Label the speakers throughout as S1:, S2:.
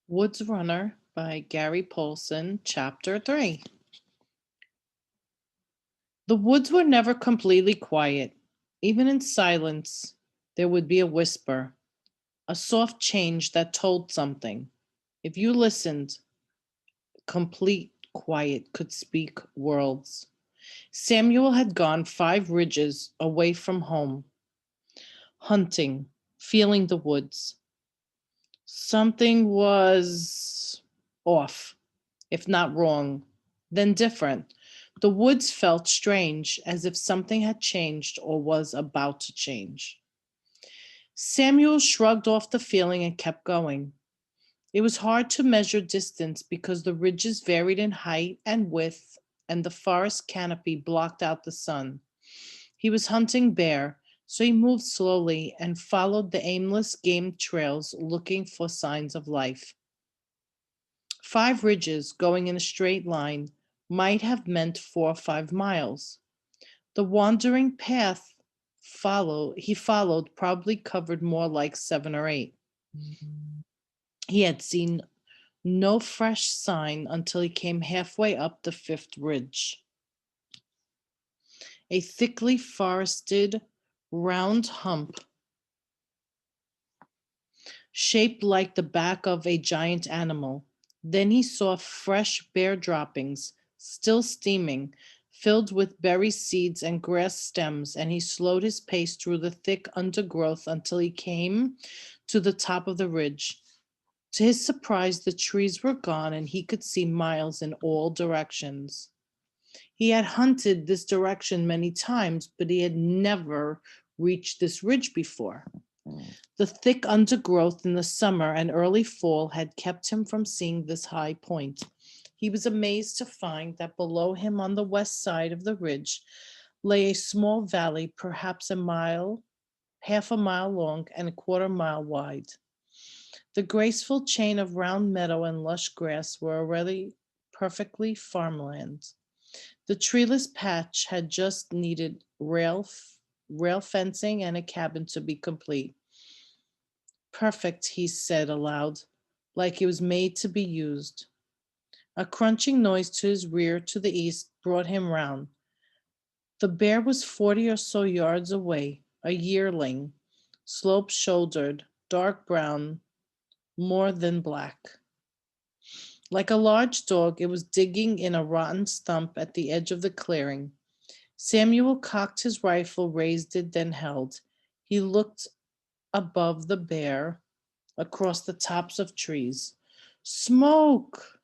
S1: Woods Runner by Gary Paulson, Chapter 3. The woods were never completely quiet. Even in silence, there would be a whisper, a soft change that told something. If you listened, complete quiet could speak worlds. Samuel had gone 5 ridges away from home, hunting, feeling the woods. Something was off, if not wrong, then different. The woods felt strange, as if something had changed or was about to change. Samuel shrugged off the feeling and kept going. It was hard to measure distance because the ridges varied in height and width, and the forest canopy blocked out the sun. He was hunting bear, so he moved slowly and followed the aimless game trails looking for signs of life. 5 ridges going in a straight line might have meant 4 or 5 miles. The wandering path he followed probably covered more like 7 or 8. He had seen no fresh sign until he came halfway up the 5th ridge. A thickly forested, round hump shaped like the back of a giant animal. Then he saw fresh bear droppings, still steaming, filled with berry seeds and grass stems, and he slowed his pace through the thick undergrowth until he came to the top of the ridge. To his surprise, the trees were gone and he could see miles in all directions. He had hunted this direction many times, but he had never reached this ridge before. The thick undergrowth in the summer and early fall had kept him from seeing this high point. He was amazed to find that below him on the west side of the ridge lay a small valley, perhaps a mile, half a mile long, and a quarter mile wide. The graceful chain of round meadow and lush grass were already perfectly farmland. The treeless patch had just needed rail fencing and a cabin to be complete. Perfect, he said aloud, like it was made to be used. A crunching noise to his rear to the east brought him round. The bear was 40 or so yards away, a yearling, slope shouldered, dark brown, more than black. Like a large dog, it was digging in a rotten stump at the edge of the clearing. Samuel cocked his rifle, raised it, then held. He looked above the bear, across the tops of trees. Smoke!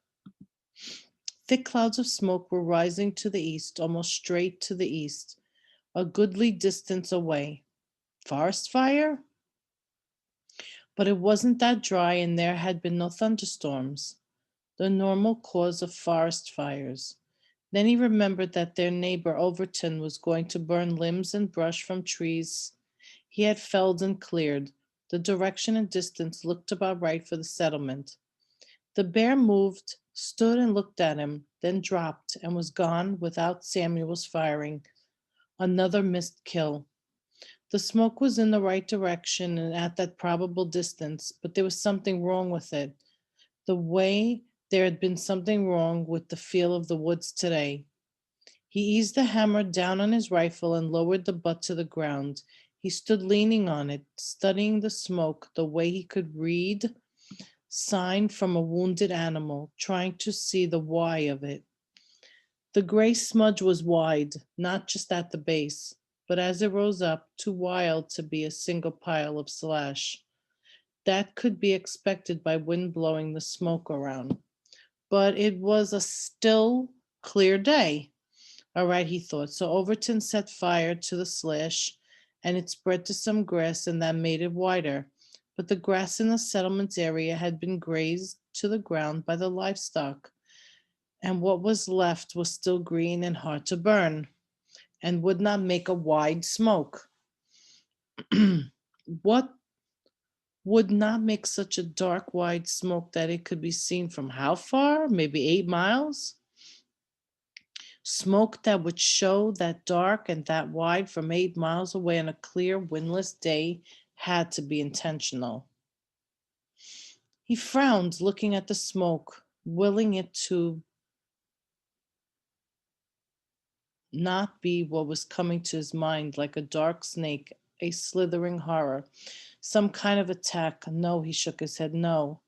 S1: Thick clouds of smoke were rising to the east, almost straight to the east, a goodly distance away. Forest fire? But it wasn't that dry, and there had been no thunderstorms, the normal cause of forest fires. Then he remembered that their neighbor Overton was going to burn limbs and brush from trees he had felled and cleared. The direction and distance looked about right for the settlement. The bear moved, stood and looked at him, then dropped and was gone without Samuel's firing. Another missed kill. The smoke was in the right direction and at that probable distance, but there was something wrong with it. The way there had been something wrong with the feel of the woods today. He eased the hammer down on his rifle and lowered the butt to the ground. He stood leaning on it, studying the smoke the way he could read sign from a wounded animal, trying to see the why of it. The gray smudge was wide, not just at the base, but as it rose up, too wild to be a single pile of slash. That could be expected by wind blowing the smoke around. But it was a still, clear day. All right, he thought. So Overton set fire to the slash and it spread to some grass and that made it wider. But the grass in the settlements area had been grazed to the ground by the livestock, and what was left was still green and hard to burn and would not make a wide smoke. What would not make such a dark, wide smoke that it could be seen from how far? Maybe 8 miles? Smoke that would show that dark and that wide from 8 miles away on a clear, windless day had to be intentional. He frowned, looking at the smoke, willing it to not be what was coming to his mind like a dark snake, a slithering horror, some kind of attack. No, he shook his head, no.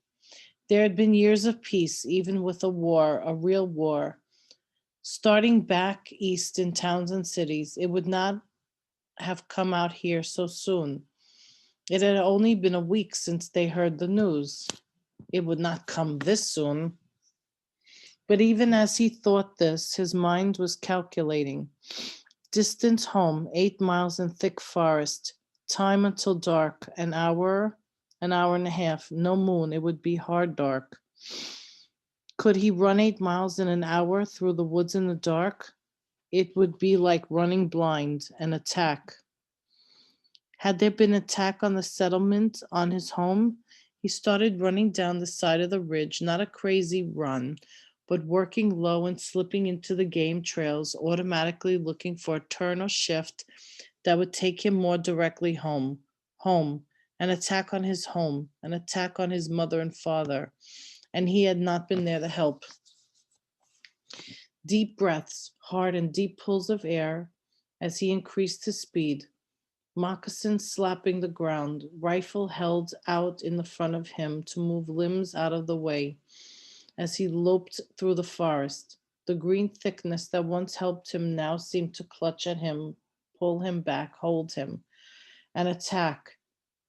S1: There had been years of peace, even with a war, a real war. Starting back east in towns and cities, it would not have come out here so soon. It had only been a week since they heard the news. It would not come this soon. But even as he thought this, his mind was calculating. Distance home, 8 miles in thick forest. Time until dark, an hour and a half. No moon, it would be hard dark. Could he run 8 miles in an hour through the woods in the dark? It would be like running blind, an attack. Had there been an attack on the settlement, on his home? He started running down the side of the ridge, not a crazy run, but working low and slipping into the game trails, automatically looking for a turn or shift that would take him more directly home. Home, an attack on his home, an attack on his mother and father, and he had not been there to help. Deep breaths, hard and deep pulls of air as he increased his speed. Moccasins slapping the ground, rifle held out in the front of him to move limbs out of the way as he loped through the forest. The green thickness that once helped him now seemed to clutch at him, pull him back, hold him. An attack,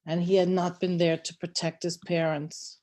S1: and he had not been there to protect his parents.